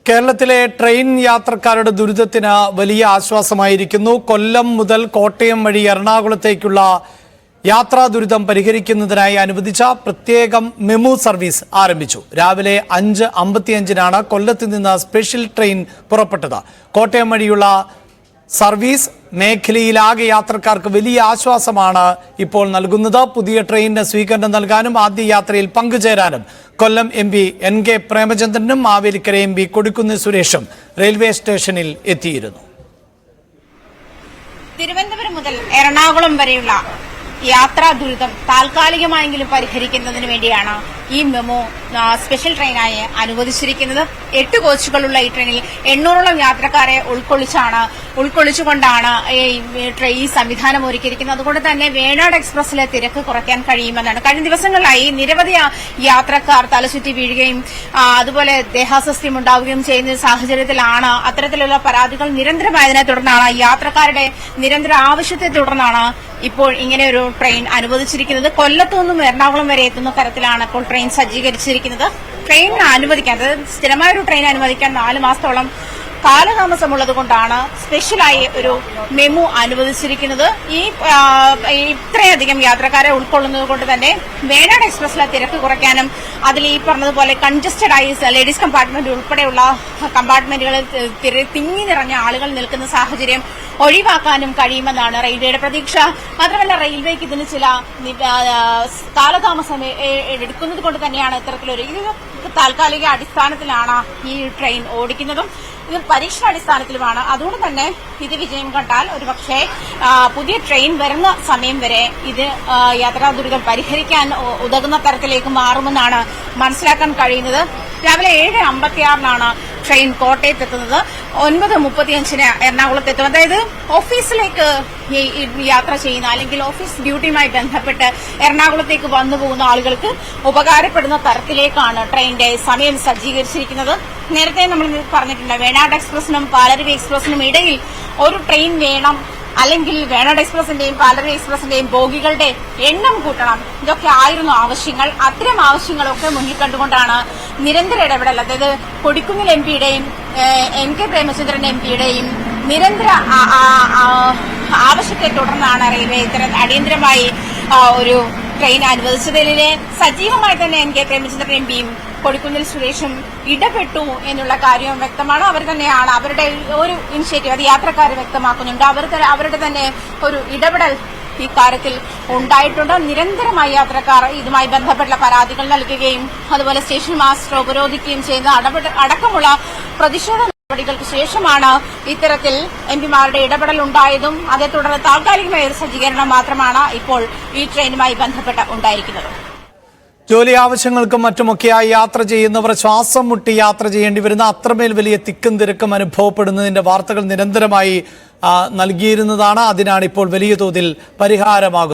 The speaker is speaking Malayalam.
കേരളത്തിലെ ട്രെയിൻ യാത്രക്കാരുടെ ദുരിതത്തിന് വലിയ ആശ്വാസമായിരിക്കുന്നു. കൊല്ലം മുതൽ കോട്ടയം വഴി എറണാകുളത്തേക്കുള്ള യാത്രാ ദുരിതം പരിഹരിക്കുന്നതിനായി അനുവദിച്ച പ്രത്യേകം മെമു സർവീസ് ആരംഭിച്ചു. രാവിലെ 5:55-നാണ് കൊല്ലത്ത് നിന്ന് സ്പെഷ്യൽ ട്രെയിൻ പുറപ്പെട്ടത്. കോട്ടയം വഴിയുള്ള സർവീസ് മേഖലയിലാകെ യാത്രക്കാർക്ക് വലിയ ആശ്വാസമാണ് ഇപ്പോൾ നൽകുന്നത്. പുതിയ ട്രെയിനിന് സ്വീകരണം നൽകാനും ആദ്യ യാത്രയിൽ പങ്കുചേരാനും കൊല്ലം MP NK പ്രേമചന്ദ്രനും Mavelikkara MP Kodikunnil സുരേഷും റെയിൽവേ സ്റ്റേഷനിൽ എത്തിയിരുന്നു. തിരുവനന്തപുരം മുതൽ എറണാകുളം വരെയുള്ള യാത്രാ ദുരിതം താൽക്കാലികമായെങ്കിലും പരിഹരിക്കുന്നതിന് വേണ്ടിയാണ് ഈ മെമു സ്പെഷ്യൽ ട്രെയിനായി അനുവദിച്ചിരിക്കുന്നത്. 8 കോച്ചുകളുള്ള ഈ ട്രെയിനിൽ 800ഓളം യാത്രക്കാരെ ഉൾക്കൊള്ളിച്ചുകൊണ്ടാണ് ഈ സംവിധാനം ഒരുക്കിയിരിക്കുന്നത്. അതുകൊണ്ട് തന്നെ വേണാട് എക്സ്പ്രസിലെ തിരക്ക് കുറയ്ക്കാൻ കഴിയുമെന്നാണ്. കഴിഞ്ഞ ദിവസങ്ങളിലായി നിരവധി യാത്രക്കാർ തലചുറ്റി വീഴുകയും അതുപോലെ ദേഹാസ്വസ്ഥ്യം ഉണ്ടാവുകയും ചെയ്യുന്ന സാഹചര്യത്തിലാണ് അത്തരത്തിലുള്ള പരാതികൾ നിരന്തരമായതിനെ തുടർന്നാണ് യാത്രക്കാരുടെ നിരന്തര ആവശ്യത്തെ തുടർന്നാണ് ഇപ്പോൾ ഇങ്ങനെ ഒരു ട്രെയിൻ അനുവദിച്ചിരിക്കുന്നത്. കൊല്ലത്തു നിന്നും എറണാകുളം വരെ എത്തുന്ന തരത്തിലാണ് ഇപ്പോൾ ട്രെയിൻ സജ്ജീകരിച്ചിരിക്കുന്നത്. ട്രെയിൻ അനുവദിക്കാൻ, അതായത് സ്ഥിരമായൊരു ട്രെയിൻ അനുവദിക്കാൻ 4 മാസത്തോളം കാലതാമസമുള്ളത് കൊണ്ടാണ് സ്പെഷ്യലായി ഒരു മെമു അനുവദിച്ചിരിക്കുന്നത്. ഇത്രയധികം യാത്രക്കാരെ ഉൾക്കൊള്ളുന്നത് കൊണ്ട് തന്നെ വേണാട് എക്സ്പ്രസിലെ തിരക്ക് കുറയ്ക്കാനും അതിൽ ഈ പറഞ്ഞതുപോലെ കൺജസ്റ്റഡ് ആയി ലേഡീസ് കമ്പാർട്ട്മെന്റ് ഉൾപ്പെടെയുള്ള കമ്പാർട്ട്മെന്റുകളിൽ തിങ്ങി നിറഞ്ഞ ആളുകൾ നിൽക്കുന്ന സാഹചര്യം ഒഴിവാക്കാനും കഴിയുമെന്നാണ് റെയിൽവേയുടെ പ്രതീക്ഷ. മാത്രമല്ല, റെയിൽവേക്ക് ഇതിന് ചില കാലതാമസം എടുക്കുന്നത് കൊണ്ട് തന്നെയാണ് ഇത്തരത്തിലൊരു താൽക്കാലിക അടിസ്ഥാനത്തിലാണ് ഈ ട്രെയിൻ ഓടിക്കുന്നതും. ഇത് പരീക്ഷണാടിസ്ഥാനത്തിലുമാണ്. അതുകൊണ്ട് തന്നെ ഇത് വിജയം കണ്ടാൽ ഒരുപക്ഷെ പുതിയ ട്രെയിൻ വരുന്ന സമയം വരെ ഇത് യാത്രാ ദുരിതം പരിഹരിക്കാൻ ഉതകുന്ന തരത്തിലേക്ക് മാറുമെന്നാണ് മനസ്സിലാക്കാൻ കഴിയുന്നത്. രാവിലെ 7:56-നാണ് ട്രെയിൻ കോട്ടയത്തെത്തുന്നത്. 9:35-ന് എറണാകുളത്തെത്തും. അതായത് ഓഫീസിലേക്ക് യാത്ര ചെയ്യുന്ന അല്ലെങ്കിൽ ഓഫീസ് ഡ്യൂട്ടിയുമായി ബന്ധപ്പെട്ട് എറണാകുളത്തേക്ക് വന്നു പോകുന്ന ആളുകൾക്ക് ഉപകാരപ്പെടുന്ന തരത്തിലേക്കാണ് ട്രെയിനിന്റെ സമയം സജ്ജീകരിച്ചിരിക്കുന്നത്. നേരത്തെ നമ്മൾ പറഞ്ഞിട്ടുണ്ട്, വേണാട് എക്സ്പ്രസിനും പാലരുവി എക്സ്പ്രസിനും ഇടയിൽ ഒരു ട്രെയിൻ വേണം, അല്ലെങ്കിൽ വേണാട് എക്സ്പ്രസിന്റെയും പാലരുവി എക്സ്പ്രസിന്റെയും ബോഗികളുടെ എണ്ണം കൂട്ടണം. ഇതൊക്കെ ആയിരുന്നു ആവശ്യങ്ങൾ. അത്തരം ആവശ്യങ്ങളൊക്കെ മുന്നിൽ കണ്ടുകൊണ്ടാണ് നിരന്തര ഇടപെടൽ, അതായത് കൊടിക്കുന്നിൽ MPയുടെയും NK പ്രേമചന്ദ്രൻ MPയുടെയും നിരന്തര ആവശ്യത്തെ തുടർന്നാണ് റെയിൽവേ ഇത്തരം അടിയന്തരമായി ഒരു ട്രെയിൻ അനുവദിച്ചതിലെ സജീവമായി തന്നെ NK പ്രേമചന്ദ്രൻ MPയും കൊടിക്കുന്നിൽ സുരേഷും ഇടപെട്ടു എന്നുള്ള കാര്യം വ്യക്തമാണ്. അവർ തന്നെയാണ് അവരുടെ ഒരു ഇനിഷ്യേറ്റീവ്, അത് യാത്രക്കാർ വ്യക്തമാക്കുന്നുണ്ട്. അവരുടെ തന്നെ ഒരു ഇടപെടൽ ഈ കാര്യത്തിൽ ഉണ്ടായിട്ടുണ്ട്. നിരന്തരമായി യാത്രക്കാർ ഇതുമായി ബന്ധപ്പെട്ട പരാതികൾ നൽകുകയും അതുപോലെ സ്റ്റേഷൻ മാസ്റ്റർ ഉപരോധിക്കുകയും ചെയ്യുന്ന അടക്കമുള്ള പ്രതിഷേധ നടപടികൾക്ക് ശേഷമാണ് ഇത്തരത്തിൽ MPമാരുടെ ഇടപെടൽ ഉണ്ടായതും അതേ തുടർന്ന് താൽക്കാലികമായ ഒരു സജ്ജീകരണം മാത്രമാണ് ഇപ്പോൾ ഈ ട്രെയിനുമായി ബന്ധപ്പെട്ട് ഉണ്ടായിരിക്കുന്നത്. ജോലി ആവശ്യങ്ങൾക്കും മറ്റുമൊക്കെയായി യാത്ര ചെയ്യുന്നവർ ശ്വാസം മുട്ടി യാത്ര ചെയ്യേണ്ടി വരുന്ന അത്രമേൽ വലിയ തിക്കും തിരക്കും അനുഭവപ്പെടുന്നതിന്റെ വാർത്തകൾ നിരന്തരമായി നൽകിയിരുന്നതാണ്. അതിനാണ് ഇപ്പോൾ വലിയ തോതിൽ പരിഹാരമാകുന്നത്.